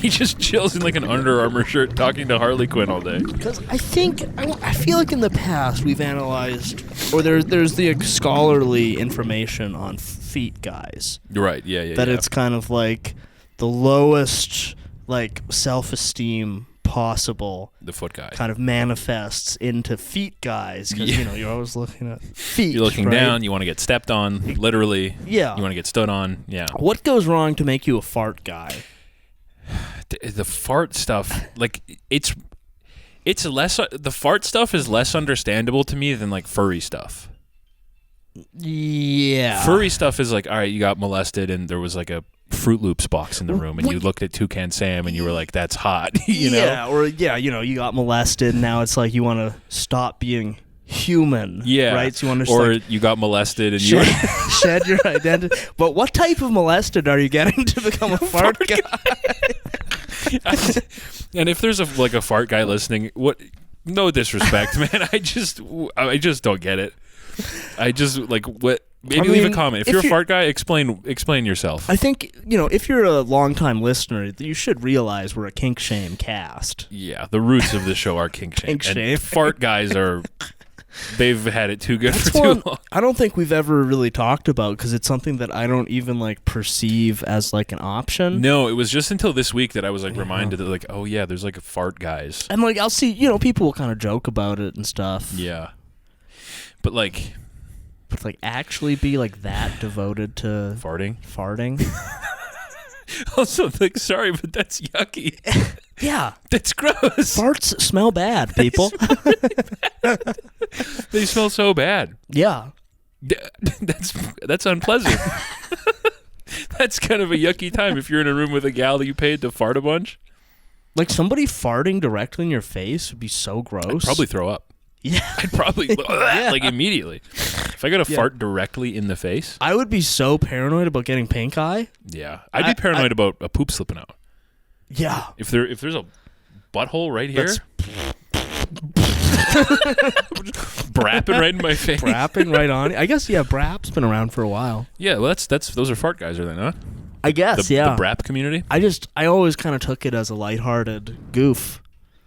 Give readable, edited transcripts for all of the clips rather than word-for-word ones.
He just chills in like an Under Armour shirt talking to Harley Quinn all day. Because I feel like in the past we've analyzed, or there's the scholarly information on feet guys. Right, yeah. That it's kind of like the lowest like self-esteem possible. The foot guy. Kind of manifests into feet guys because, you're always looking at feet. You're looking right? down, you want to get stepped on, literally. Yeah. You want to get stood on, yeah. What goes wrong to make you a fart guy? The fart stuff, like, it's less, the fart stuff is less understandable to me than, like, furry stuff. Yeah. Furry stuff is like, all right, you got molested and there was, like, a Fruit Loops box in the room, and you looked at Toucan Sam and you were like, that's hot, you know? Yeah, or you got molested and now it's like you want to stop being human. Yeah. Right? So you want to or you got molested and you shed your identity. But what type of molested are you getting to become a fart guy? And if there's a fart guy listening, no disrespect, man. I just don't get it. I just what. Maybe leave a comment. If you're a fart guy, explain yourself. I think, if you're a longtime listener, you should realize we're a kink shame cast. Yeah, the roots of the show are kink shame. And fart guys they've had it too good for too long. I don't think we've ever really talked about because it's something that I don't even perceive as an option. No, it was just until this week that I was reminded that oh yeah, there's fart guys. And I'll see, people will kind of joke about it and stuff. Yeah. But actually be that devoted to farting. Also, sorry, but that's yucky. Yeah, that's gross. Farts smell bad, people. They smell so bad. Yeah, that's unpleasant. That's kind of a yucky time if you're in a room with a gal that you paid to fart a bunch. Somebody farting directly in your face would be so gross. I'd probably throw up. Yeah. I'd probably immediately. If I got to fart directly in the face, I would be so paranoid about getting pink eye. Yeah. I'd be paranoid about a poop slipping out. Yeah. If there's a butthole right here, brapping right in my face. Brapping right on. I guess brap's been around for a while. Yeah, well those are fart guys, are they not? I guess, the brap community. I always kind of took it as a lighthearted goof.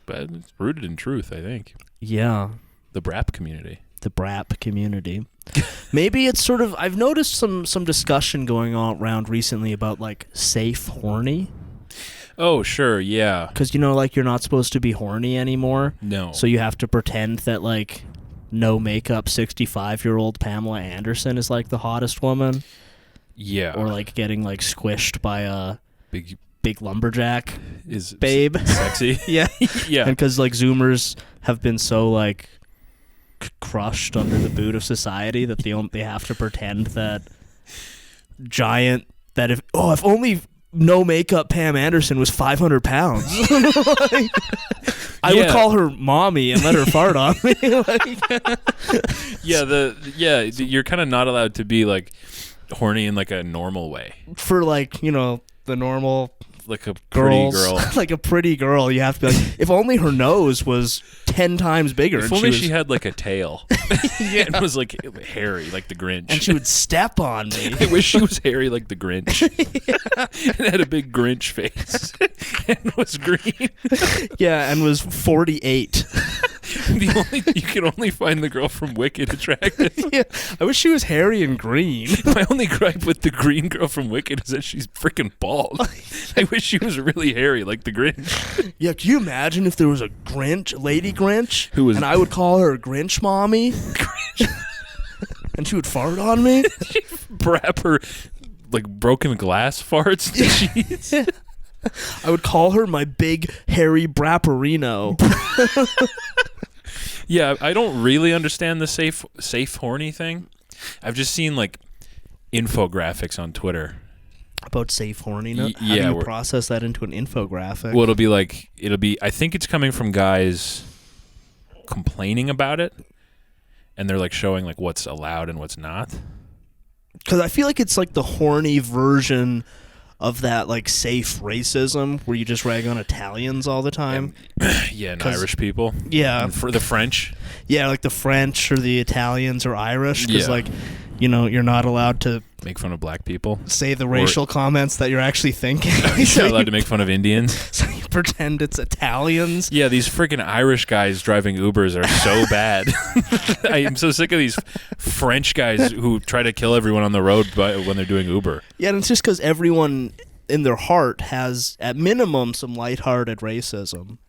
But it's rooted in truth, I think. Yeah. The brap community. The brap community. Maybe it's sort of, I've noticed some discussion going on around recently about safe horny. Oh, sure, yeah. Because you're not supposed to be horny anymore. No. So you have to pretend that no makeup 65-year-old Pamela Anderson is the hottest woman. Yeah. Or getting squished by a big lumberjack is babe. Sexy. Yeah. Yeah. And because Zoomers have been so crushed under the boot of society that they have to pretend that if only no makeup Pam Anderson was 500 pounds. I would call her mommy and let her fart on me. You're kind of not allowed to be horny in a normal way. For the normal a pretty girl. A pretty girl, you have to be if only her nose was 10 times bigger. If only she had a tail. Yeah. And was hairy like the Grinch. And she would step on me. I wish she was hairy like the Grinch. And had a big Grinch face. And was green. Yeah, and was 48. You can only find the girl from Wicked attractive. Yeah, I wish she was hairy and green. My only gripe with the green girl from Wicked is that she's freaking bald. I wish she was really hairy like the Grinch. Yeah, can you imagine if there was a Lady Grinch, and I would call her Grinch Mommy, and she would fart on me? She'd brap her broken glass farts. Yeah. I would call her my big hairy brapperino. Yeah, I don't really understand the safe horny thing. I've just seen infographics on Twitter about safe horniness. Yeah, how do you process that into an infographic? Well, it'll be. I think it's coming from guys complaining about it, and they're showing what's allowed and what's not. Because I feel it's the horny version of that safe racism where you just rag on Italians all the time. Yeah, and Irish people. Yeah. And for the French. Yeah, the French or the Italians or Irish. Because, you're not allowed to Make fun of black people. Say the racial comments that you're actually thinking. You're allowed to make fun of Indians. So you pretend it's Italians. Yeah, these freaking Irish guys driving Ubers are so bad. I am so sick of these French guys who try to kill everyone on the road when they're doing Uber. Yeah, and it's just because everyone in their heart has, at minimum, some lighthearted racism.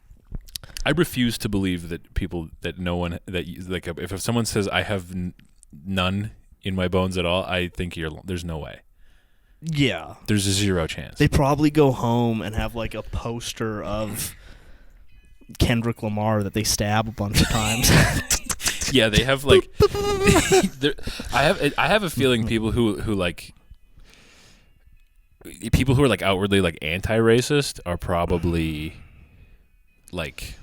I refuse to believe that people that no one that like if someone says I have none in my bones at all, I think there's no way. Yeah. There's a zero chance. They probably go home and have like a poster of Kendrick Lamar that they stab a bunch of times. Yeah, they have like I have a feeling people who like people who are like outwardly like anti-racist are probably like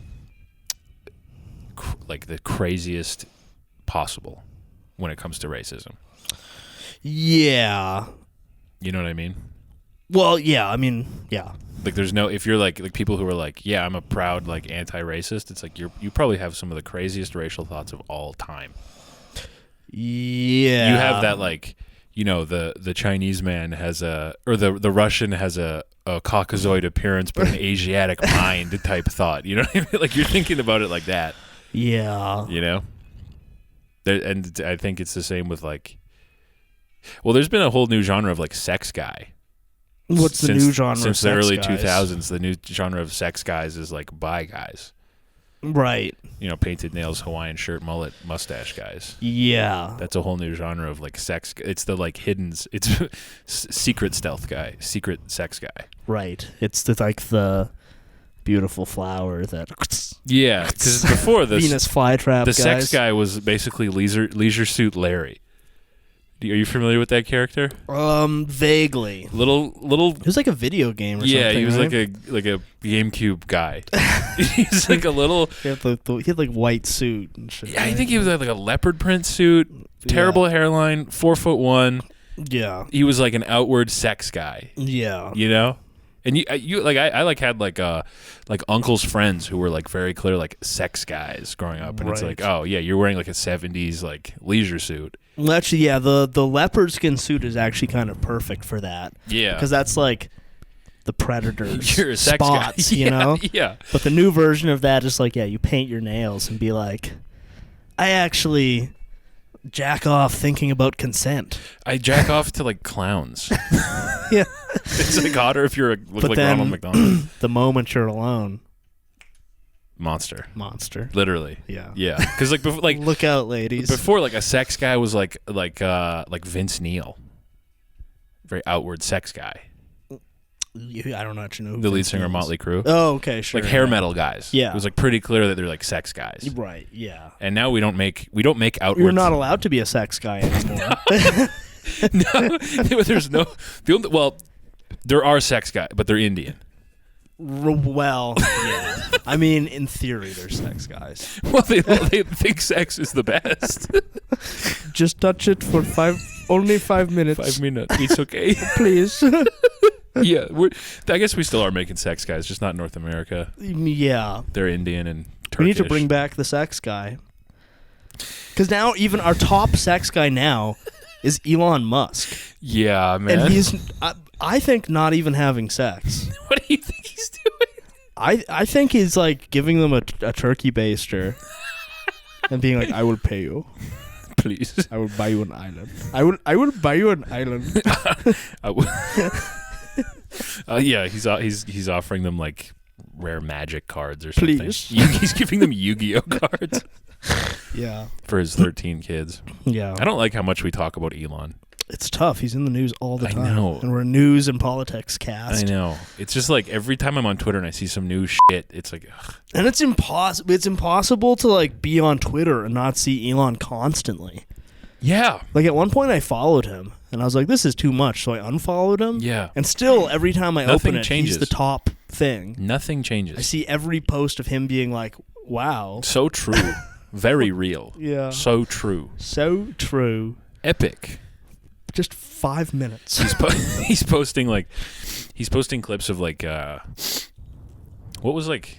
the craziest possible when it comes to racism. Yeah. You know what I mean? Well, yeah, I mean, yeah. Like there's no, if you're like people who are like, yeah, I'm a proud like anti-racist, it's like you probably have some of the craziest racial thoughts of all time. Yeah. You have that like, you know, the Chinese man has or the Russian has a Caucasoid appearance but an Asiatic mind type thought. You know what I mean? Like you're thinking about it like that. Yeah. You know? And I think it's the same with like, well, there's been a whole new genre of like sex guy. What's the new genre? Since of the early sex guys? 2000s, the new genre of sex guys is like bi guys. Right. You know, painted nails, Hawaiian shirt, mullet, mustache guys. Yeah. That's a whole new genre of like sex. It's the like hidden. It's secret stealth guy, secret sex guy. Right. It's the beautiful flower that. Yeah, because before this Venus flytrap. the guys. sex guy was basically Leisure Suit Larry. Are you familiar with that character? Vaguely. Little. It was like a video game or something. Yeah, he was right? like a GameCube guy. He's like a little. He had like white suit and shit. Yeah, I right? think he was like a leopard print suit, terrible hairline, 4'1". Yeah. He was like an outward sex guy. Yeah. You know, and you like I like had like uncle's friends who were like very clear like sex guys growing up, and it's like, oh yeah, you're wearing like a 70s like leisure suit. Well, actually, yeah, the leopard skin suit is actually kind of perfect for that. Yeah, because that's like the Predator's you're a sex spots, guy. you know? Yeah. But the new version of that is like, yeah, you paint your nails and be like, I actually jack off thinking about consent. I jack off to like clowns. Yeah, it's like hotter if you're look but like then, Ronald McDonald. The moment you're alone, Monster. Literally. Yeah. Yeah. Because like before, like look out, ladies. before, like a sex guy was like Vince Neil, very outward sex guy. I don't actually know who The lead Vince singer of Neil is. Motley Crue. Oh, okay, sure. Like hair metal guys. Yeah. It was like pretty clear that they're like sex guys. Right. Yeah. And now we don't make outward. You're not allowed to be a sex guy anymore. No, there's no. Well, there are sex guys, but they're Indian. Well, yeah. I mean, in theory, they're sex guys. Well, they think sex is the best. Just touch it for only 5 minutes. 5 minutes. It's okay. Please. Yeah, I guess we still are making sex guys, just not North America. Yeah. They're Indian and Turkish. We need to bring back the sex guy. Because now even our top sex guy now is Elon Musk. Yeah, man. And he's, I think, not even having sex. What do you think he's doing? I think he's like giving them a turkey baster and being like, I will pay you. Please. I will buy you an island. I will buy you an island. Yeah, he's offering them like rare magic cards or something. Please. He's giving them Yu-Gi-Oh cards. Yeah. For his 13 kids. Yeah. I don't like how much we talk about Elon. It's tough. He's in the news all the time. I know. And we're a news and politics cast. I know. It's just like every time I'm on Twitter and I see some new shit, it's like, ugh. And it's impossible. It's impossible to like be on Twitter and not see Elon constantly. Yeah. Like at one point I followed him and I was like, this is too much. So I unfollowed him. Yeah. And still every time I Nothing open it, changes. he's the top thing. Nothing changes. I see every post of him being like, wow. So true. Very real. Yeah. So true. So true. Epic. Just 5 minutes. He's posting clips of like what's like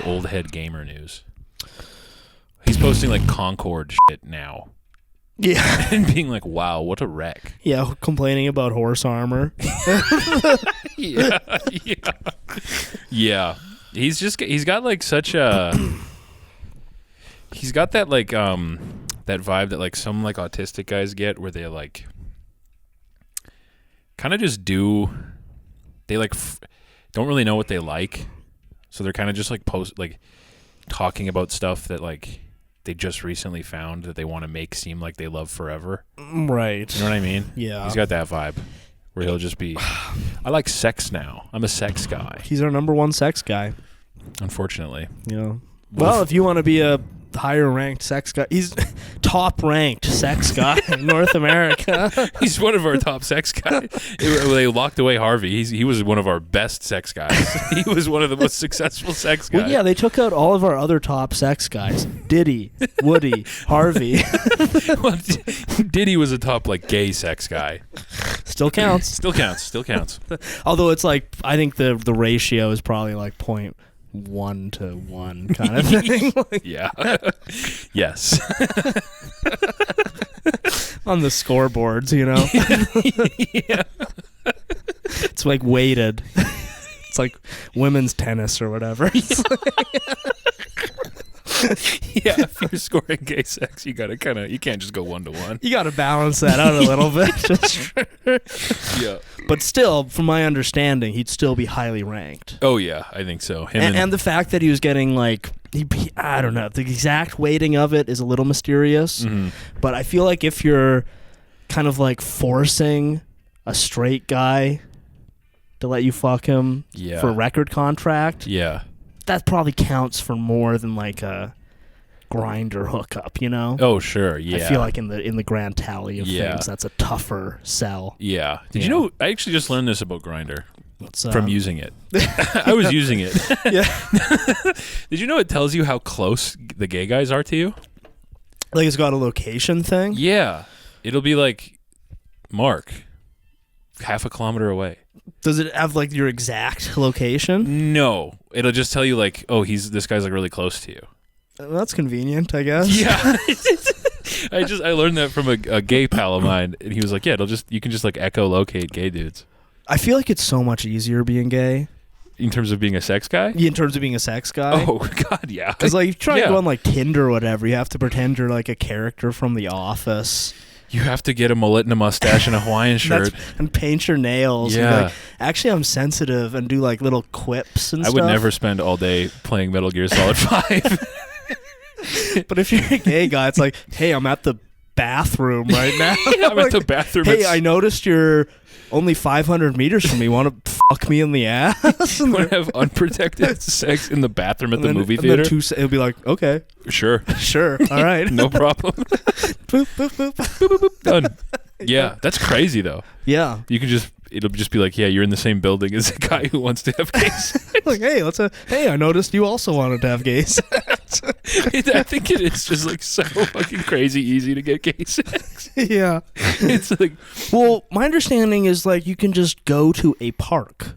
old head gamer news. He's posting like Concord shit now. Yeah. and being like, "Wow, what a wreck." Yeah, complaining about horse armor. Yeah, yeah, yeah. He's got like such a he's got that like that vibe that like some like autistic guys get, where they like kind of just they like don't really know what they like, so they're kind of just like talking about stuff that like they just recently found that they want to make seem like they love forever. Right. You know what I mean? Yeah. He's got that vibe where he'll just be, I like sex now. I'm a sex guy. He's our number one sex guy. Unfortunately. You know. Well, if you want to be a higher ranked sex guy, he's top ranked sex guy in North America. He's one of our top sex guys. They locked away Harvey. He was one of our best sex guys. He was one of the most successful sex guys. Well, yeah, they took out all of our other top sex guys. Diddy, Woody, Harvey. Well, Diddy was a top like gay sex guy. Still counts. Still counts. Although it's like, I think the ratio is probably like 0.1 to 1 kind of thing. Yeah. Yes. On the scoreboards, you know. Yeah. It's like weighted. It's like women's tennis or whatever. Yeah, if you're scoring gay sex, you can't just go 1-to-1. You got to balance that out a little bit. Yeah. But still, from my understanding, he'd still be highly ranked. Oh yeah, I think so. And the fact that he was getting like, I don't know, the exact weighting of it is a little mysterious. Mm-hmm. But I feel like if you're kind of like forcing a straight guy to let you fuck him for a record contract, that probably counts for more than like a grinder hookup, you know? Oh sure, yeah. I feel like in the grand tally of things, that's a tougher sell. Yeah. Did you know? I actually just learned this about Grindr from using it. I was using it. Yeah. Did you know it tells you how close the gay guys are to you? Like it's got a location thing? Yeah. It'll be like, Mark, half a kilometer away. Does it have like your exact location? No. It'll just tell you like, oh, this guy's like really close to you. Well, that's convenient, I guess. Yeah. I learned that from a gay pal of mine, and he was like, yeah, you can just like echolocate gay dudes. I feel like it's so much easier being gay. In terms of being a sex guy? Yeah, in terms of being a sex guy. Oh, God, yeah. Because like, you try to go on like Tinder or whatever, you have to pretend you're like a character from The Office. You have to get a mullet and a mustache and a Hawaiian shirt. And paint your nails. Yeah. And be like, actually, I'm sensitive, and do like little quips and stuff. I would never spend all day playing Metal Gear Solid 5. But if you're a gay guy, it's like, hey, I'm at the bathroom right now. Yeah, I'm at the bathroom. Hey, I noticed you're only 500 meters from me. Want to fuck me in the ass? You want to have unprotected sex in the bathroom at the movie theater? It'll be like, okay. Sure. All right. No problem. Boop, boop, boop. Boop, boop, boop. Done. Yeah, that's crazy, though. Yeah. It'll just be like, yeah, you're in the same building as a guy who wants to have gay sex. Like, hey, I noticed you also wanted to have gay sex. I think it is just like so fucking crazy easy to get gay sex. Yeah. It's like, well, my understanding is like you can just go to a park.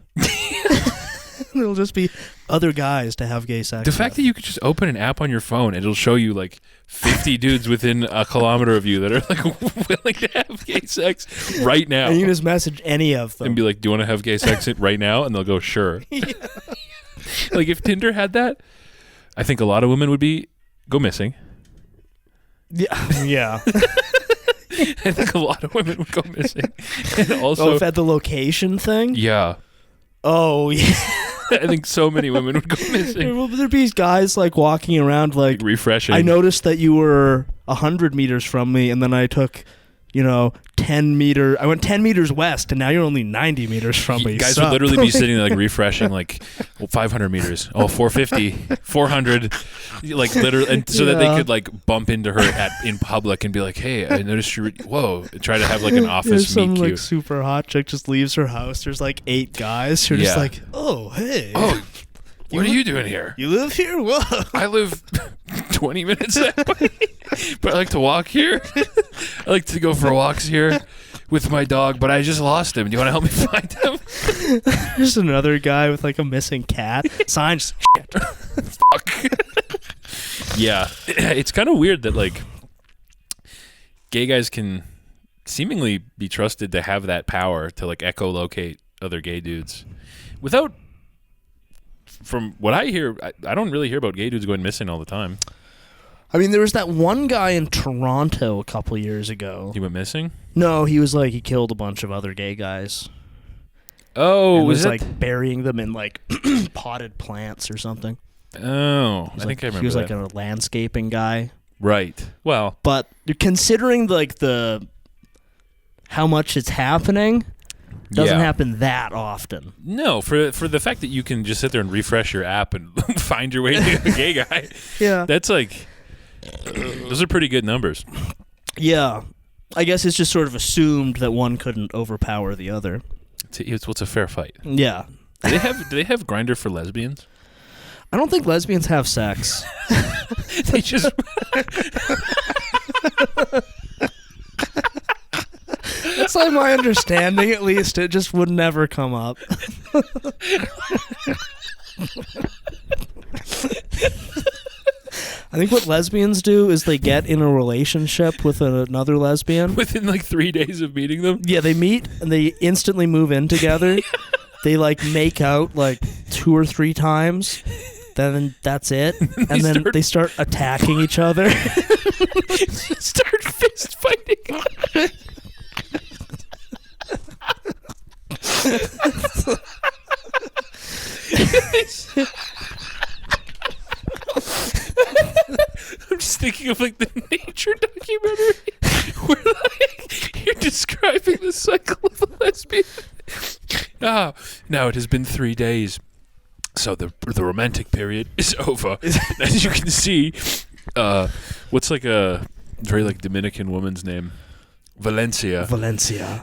There'll just be other guys to have gay sex. The fact that you could just open an app on your phone and it'll show you like 50 dudes within a kilometer of you that are like willing to have gay sex right now. And you can just message any of them. And be like, do you want to have gay sex right now? And they'll go, sure. Yeah. Like if Tinder had that, I think a lot of women would go missing. Yeah. Yeah. I think a lot of women would go missing. And also, if at the location thing? Yeah. Oh, yeah. I think so many women would go missing. There'd be these guys like walking around like refreshing. I noticed that you were 100 meters from me, and then I took, 10 meters. I went 10 meters west, and now you're only 90 meters from me. Guys would literally be sitting there like refreshing, like 500 meters, 450, 400, like literally, and so that they could like bump into her in public and be like, "Hey, I noticed you." Whoa, try to have like an office some meet like cute. super hot chick just leaves her house. There's like 8 guys who are just like, "Oh, hey, what are you doing here? You live here? Whoa, I live 20 minutes that way, but I like to walk here. I like to go for walks here with my dog, but I just lost him. Do you want to help me find him?" There's another guy with like a missing cat. Signs. Shit. Fuck. Yeah, it's kind of weird that like gay guys can seemingly be trusted to have that power to like echolocate other gay dudes without. From what I hear, I don't really hear about gay dudes going missing all the time. I mean, there was that one guy in Toronto a couple years ago. He went missing? No, he was like, he killed a bunch of other gay guys. Oh, and was like burying them in like potted plants or something. Oh, I think I remember. He was like a landscaping guy. Right. Well, but considering like how much it's happening, doesn't happen that often. No, for the fact that you can just sit there and refresh your app and find your way to a gay guy. Yeah. That's like, those are pretty good numbers. Yeah. I guess it's just sort of assumed that one couldn't overpower the other. It's a fair fight. Yeah. Do they have Grindr for lesbians? I don't think lesbians have sex. They just... That's like my understanding, at least. It just would never come up. I think what lesbians do is they get in a relationship with another lesbian. Within like 3 days of meeting them? Yeah, they meet and they instantly move in together. They like make out like 2 or 3 times. Then that's it. And then they start attacking each other. Start fist fighting. I'm just thinking of like the nature documentary where like you're describing the cycle of a lesbian. Now it has been 3 days, so the romantic period is over. As you can see, what's like a very like Dominican woman's name? Valencia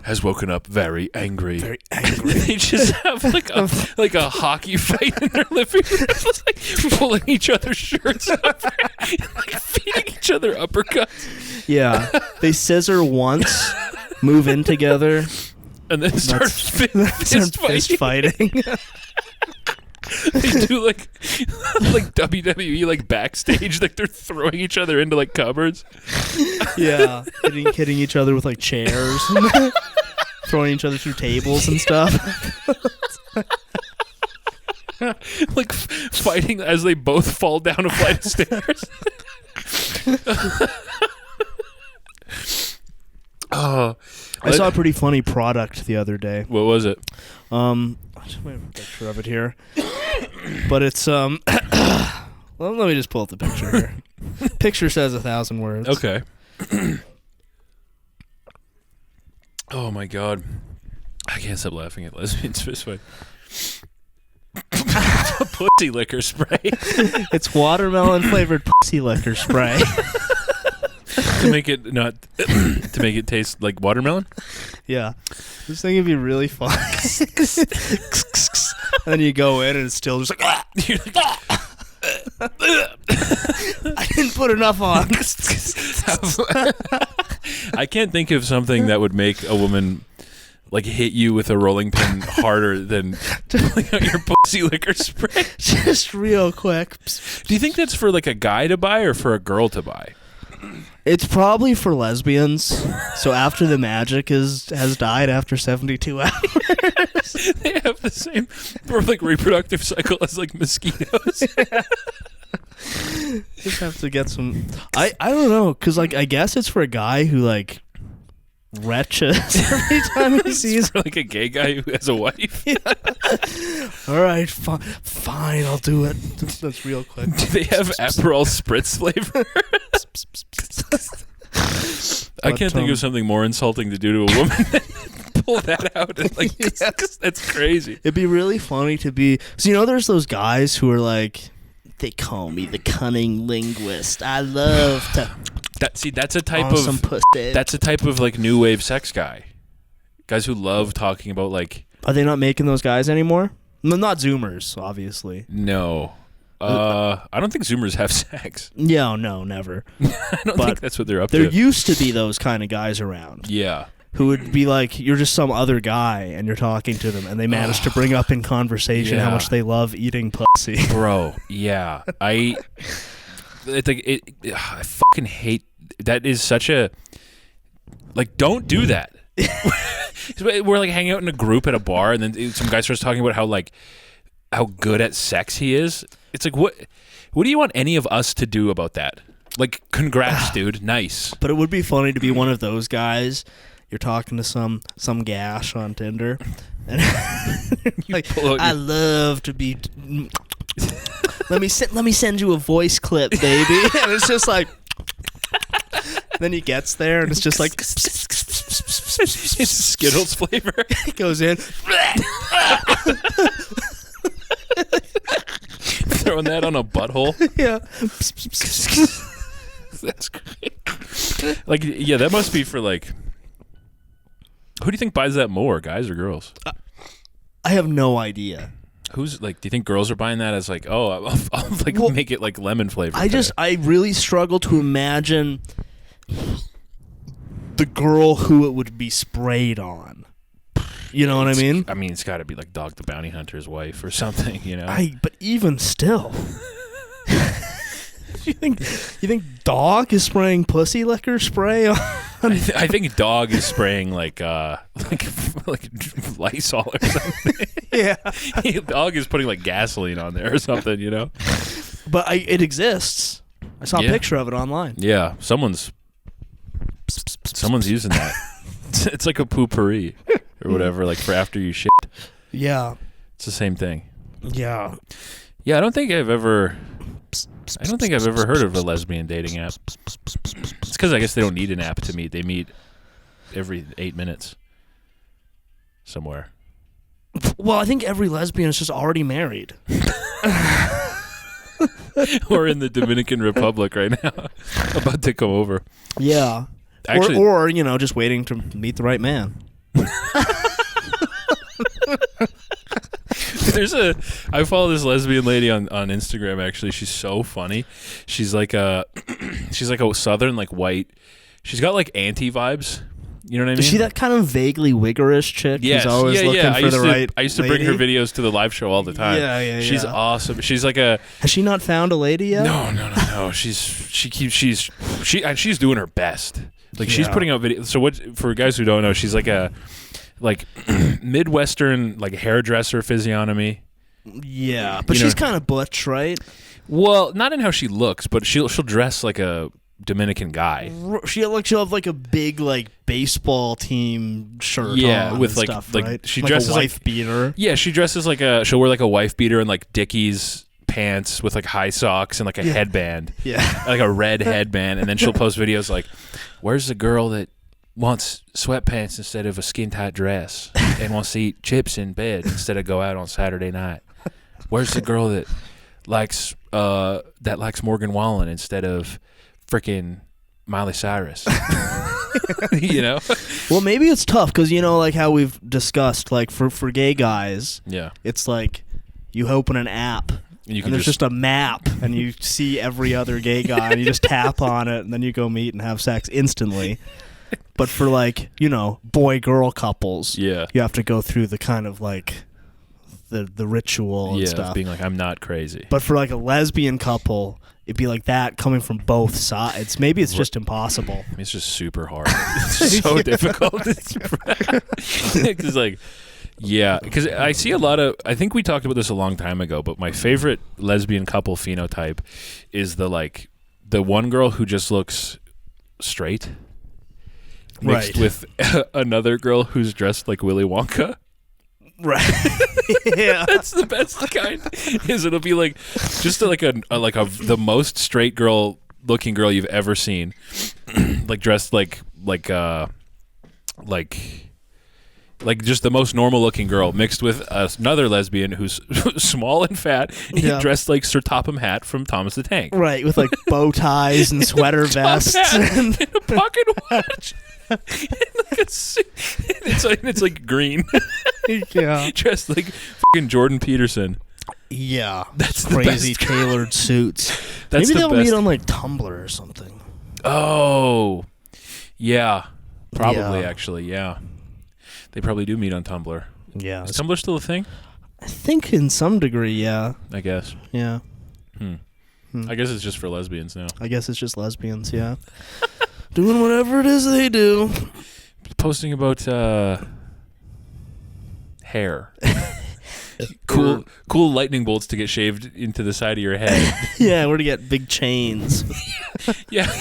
has woken up very angry. Very angry. They just have like a hockey fight in their living room, like pulling each other's shirts up and like feeding each other uppercuts. Yeah, they scissor once, move in together, and then start fist fighting. They do like WWE like backstage, like they're throwing each other into like cupboards. Yeah, hitting each other with like chairs, throwing each other through tables and stuff. Like fighting as they both fall down a flight of stairs. I saw a pretty funny product the other day. What was it? I just might have a picture of it here. But it's well, let me just pull up the picture here. Picture says 1,000 words. Okay. Oh my god. I can't stop laughing at lesbians fist fight. Pussy liquor spray. It's watermelon flavored pussy liquor spray. To make it taste like watermelon? Yeah. This thing would be really fun. And then you go in and it's still just like, I didn't put enough on. I can't think of something that would make a woman like hit you with a rolling pin harder than pulling out your pussy liquor spray. Just real quick. Do you think that's for like a guy to buy or for a girl to buy? It's probably for lesbians. So after the magic has died after 72 hours. They have the same like reproductive cycle as like mosquitoes. Yeah. Just have to get some. I don't know, because like I guess it's for a guy who like retches every time he sees for like a gay guy who has a wife. Yeah. All right, fine, I'll do it. That's real quick. Do they have Aperol spritz flavor? I can't think of something more insulting to do to a woman than pull that out and like that's crazy. It'd be really funny to be. So there's those guys who are like, they call me the cunning linguist. I love to. That's a type of some pussy. That's a type of like new wave sex guy. Guys who love talking about like. Are they not making those guys anymore? No, not Zoomers, obviously. No. I don't think Zoomers have sex. Yeah, no, never. I don't think that's what they're up to. There used to be those kind of guys around. Yeah. Who would be like, you're just some other guy, and you're talking to them, and they manage to bring up in conversation how much they love eating pussy. Bro, yeah. I fucking hate... That is such a... Like, don't do that. We're like hanging out in a group at a bar, and then some guy starts talking about how good at sex he is. It's like, what do you want any of us to do about that? Like, congrats, dude. Nice. But it would be funny to be one of those guys. You're talking to some gash on Tinder, and like, I love to be. let me send you a voice clip, baby. And it's just like. Then he gets there, and it's just like it's Skittles flavor. He goes in, throwing that on a butthole. Yeah. That's great. Like, yeah, that must be for like. Who do you think buys that more, guys or girls? I have no idea. Who's like? Do you think girls are buying that as like, oh, I'll like make it like lemon flavor? I really struggle to imagine the girl who it would be sprayed on. You know what I mean? I mean, it's got to be like Dog the Bounty Hunter's wife or something, you know. But even still, you think Dog is spraying pussy liquor spray on? I think Dog is spraying like Lysol or something. Yeah, Dog is putting like gasoline on there or something, you know. But it exists. I saw a picture of it online. Yeah, someone's using that. It's like a potpourri or whatever, like for after you shit. Yeah, it's the same thing. Yeah. I don't think I've ever heard of a lesbian dating app. It's because I guess they don't need an app to meet. They meet every 8 minutes somewhere. Well, I think every lesbian is just already married. Or in the Dominican Republic right now, about to come over. Yeah. Actually, or just waiting to meet the right man. I follow this lesbian lady on Instagram. Actually, she's so funny. She's like a southern like white. She's got like anti vibes. You know what I mean? Is she that kind of vaguely wiggerish chick? Yes. Who's always looking for the right I used to bring her videos to the live show all the time. Yeah. She's awesome. She's like a. Has she not found a lady yet? No. She's doing her best. Like she's putting out videos. So what? For guys who don't know, she's like a Midwestern like hairdresser physiognomy. Yeah, but she's kind of butch, right? Well, not in how she looks, but she'll dress like a Dominican guy. She'll have like a big like baseball team shirt. Yeah, on with and stuff, right? She like dresses a wife beater. Yeah, she dresses like she'll wear like a wife beater and like Dickies pants with like high socks and like a headband. Yeah, like a red headband, and then she'll post videos like, "Where's the girl that wants sweatpants instead of a skin tight dress and wants to eat chips in bed instead of go out on Saturday night? Where's the girl that likes Morgan Wallen instead of freaking Miley Cyrus?" You know? Well, maybe it's tough because like how we've discussed, like for gay guys, it's like you open an app and there's just a map and you see every other gay guy and you just tap on it and then you go meet and have sex instantly. But for like boy-girl couples, you have to go through the kind of like the ritual and stuff. Being like, I'm not crazy. But for like a lesbian couple, it'd be like that coming from both sides. Maybe it's just impossible. It's just super hard. It's so difficult. It's like, because I see a lot of. I think we talked about this a long time ago, but my favorite lesbian couple phenotype is the one girl who just looks straight, mixed with another girl who's dressed like Willy Wonka. Right. Yeah. That's the best kind. It'll be like just like the most straight looking girl you've ever seen, like dressed like just the most normal looking girl mixed with another lesbian who's small and fat and dressed like Sir Topham Hatt from Thomas the Tank. Right, with like bow ties and sweater vests and a pocket watch. It's like green. Yeah. Dressed like fucking Jordan Peterson. Yeah. That's crazy tailored suits. Maybe they'll meet on like Tumblr or something. Oh. Yeah. Probably actually, yeah. They probably do meet on Tumblr. Yeah. Is Tumblr still a thing? I think in some degree, yeah. I guess. Yeah. I guess it's just for lesbians now. I guess it's just lesbians, yeah. Doing whatever it is they do. Posting about hair. Cool lightning bolts to get shaved into the side of your head. Yeah, or to get big chains. Yeah.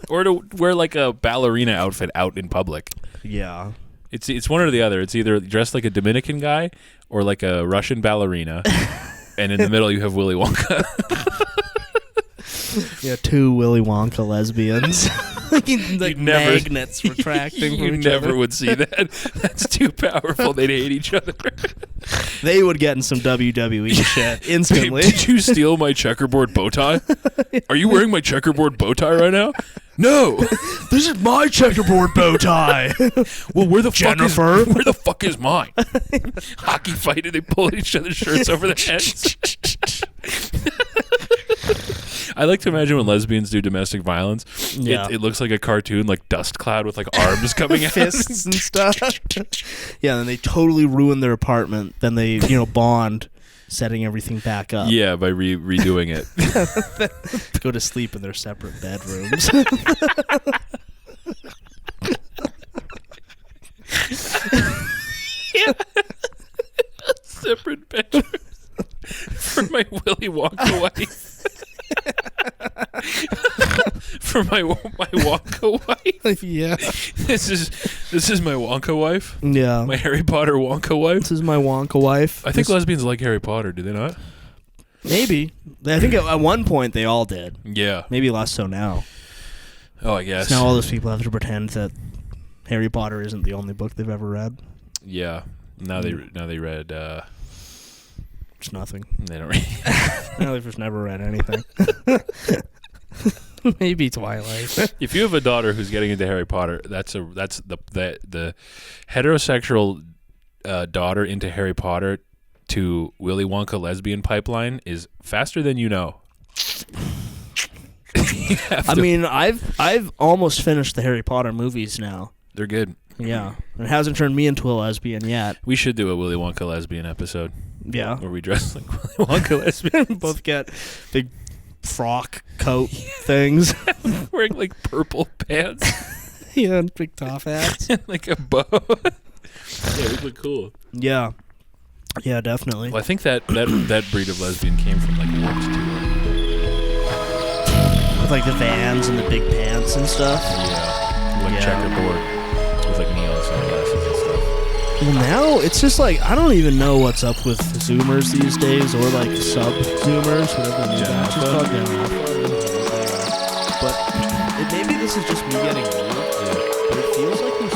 Or to wear like a ballerina outfit out in public. Yeah. It's one or the other. It's either dressed like a Dominican guy or like a Russian ballerina. And in the middle you have Willy Wonka. Yeah, 2 Willy Wonka lesbians. Like magnets retracting from each other. You never would see that. That's too powerful. They'd hate each other. They would get in some WWE shit instantly. Babe, did you steal my checkerboard bow tie? Are you wearing my checkerboard bow tie right now? No. This is my checkerboard bow tie. Well, where the fuck is mine? Hockey fight and they pull each other's shirts over their heads. I like to imagine when lesbians do domestic violence, it looks like a cartoon, like dust cloud with like arms coming out. Fists and stuff. Yeah, then they totally ruin their apartment. Then they, bond, setting everything back up. Yeah, by redoing it. Go to sleep in their separate bedrooms. Separate bedrooms for my Willy Wonka wife. For my Wonka wife. Yeah. This is my Wonka wife. Yeah. My Harry Potter Wonka wife. This is my Wonka wife. I think lesbians like Harry Potter, do they not? Maybe. I think at one point they all did. Yeah. Maybe less so now. Oh, I guess. Now all those people have to pretend that Harry Potter isn't the only book they've ever read. Yeah. Now they read it's nothing. They don't read. No, they've just never read anything. Maybe Twilight. If you have a daughter who's getting into Harry Potter, that's the heterosexual daughter into Harry Potter to Willy Wonka lesbian pipeline is faster than you know. I mean, I've almost finished the Harry Potter movies now. They're good. Yeah. It hasn't turned me into a lesbian yet. We should do a Willy Wonka lesbian episode. Yeah. Where we dress like Willy Wonka lesbians. Both get big frock coat things. Wearing like purple pants. Yeah, and big top hats. And like a bow. Yeah, we look cool. Yeah. Yeah, definitely. Well, I think that breed of lesbian came from like Warped Tour. With like the Vans and the big pants and stuff. Yeah. Like checkerboard. With like neon sunglasses and stuff. Well, now it's just like, I don't even know what's up with Zoomers these days, or like sub-Zoomers, whatever these guys are called. But maybe this is just me getting old, but it feels like we